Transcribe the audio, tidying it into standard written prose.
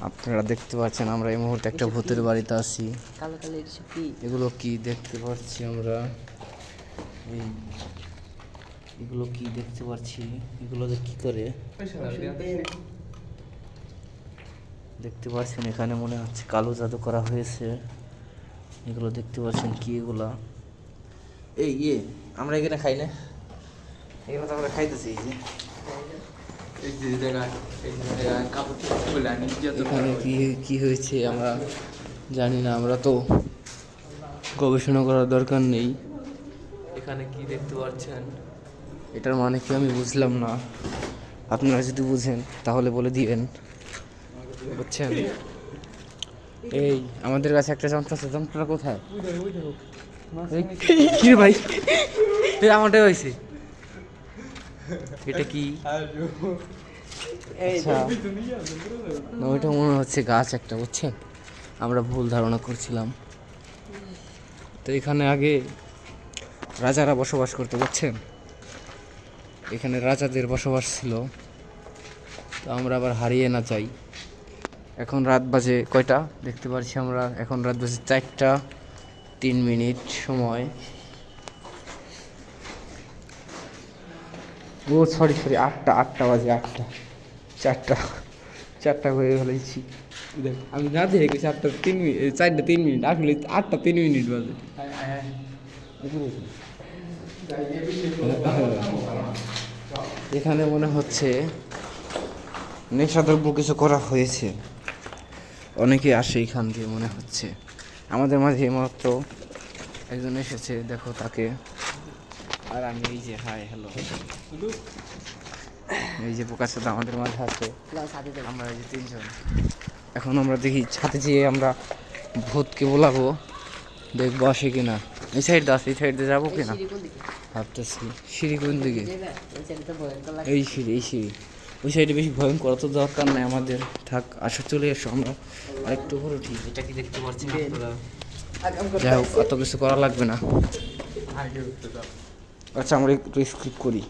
আপনারা দেখতে পাচ্ছেন আমরা এই মুহূর্তে একটা ভূতের বাড়িতে আছি। কালো কালো এসব কি? এগুলো কি দেখতে পাচ্ছি আমরা, এই এগুলো কি দেখতে পাচ্ছি, এগুলো যে কি করে দেখতে পাচ্ছেন, এখানে মনে হচ্ছে কালো জাদু করা হয়েছে। এগুলো দেখতে পাচ্ছেন কি এগুলা, এই আমরা এখানে খাই না, এগুলো তো আমরা খাইতেছি। এখানে কি হয়েছে আমরা জানি না, আমরা তো গবেষণা করার দরকার নেই। এখানে কি দেখতে পাচ্ছেন, এটার মানে কি আমি বুঝলাম না, আপনারা যদি বুঝেন তাহলে বলে দিবেন, বুঝছেন? এই আমাদের কাছে একটা যন্ত্র আছে, যন্ত্রটা কোথায়? কি রে ভাই, আমারটাই হয়েছে, এটা কি? আচ্ছা না, ওইটা মনে হচ্ছে গাছ একটা, বুঝছেন? আমরা ভুল ধারণা করছিলাম। তো এখানে আগে রাজারা বসবাস করতে, বুঝছেন? এখানে রাজাদের বসবাস ছিল, তো আমরা আবার হারিয়ে না যাই। এখন রাত বাজে কয়টা দেখতে পাচ্ছি আমরা, এখন রাত বাজে 4টা 3 মিনিট সময়। ও সরি 8টা বাজে, 4টা হয়ে ফেলেছি। দেখ আমি না দেখে গেছি 8টা 3 মিনিট, 4টা 3 মিনিট, আসলে 8টা 3 মিনিট বাজে। এখানে মনে হচ্ছে নেশাদ্রব্য কিছু করা হয়েছে, অনেকে আসে এখান দিয়ে মনে হচ্ছে। আমাদের মাঝে মাত্র একজন এসেছে, দেখো তাকে। আর আমি এই যে হাই হ্যালো, এই যে বোকাচোদা আমাদের মাঝে আছে, আমরা এই যে 3জন। এখন আমরা দেখি ছাদে যেয়ে আমরা ভূতকে বলাবো, দেখবো আসে কিনা। এই সাইড দিয়ে যাবো কিনা ভাবতেছি। সিঁড়ি কোন দিকে? এই সিঁড়ি ওই সাইডে বেশি ভয়ঙ্কর, অত দরকার নাই আমাদের, থাক। আসা চলে এসো, আমরা আরেকটু উপরে উঠি। এটা কি দেখতে পাচ্ছি আপনারা? যাই হোক, অত কিছু করা লাগবে না। আচ্ছা আমরা একটু স্কিপ করি।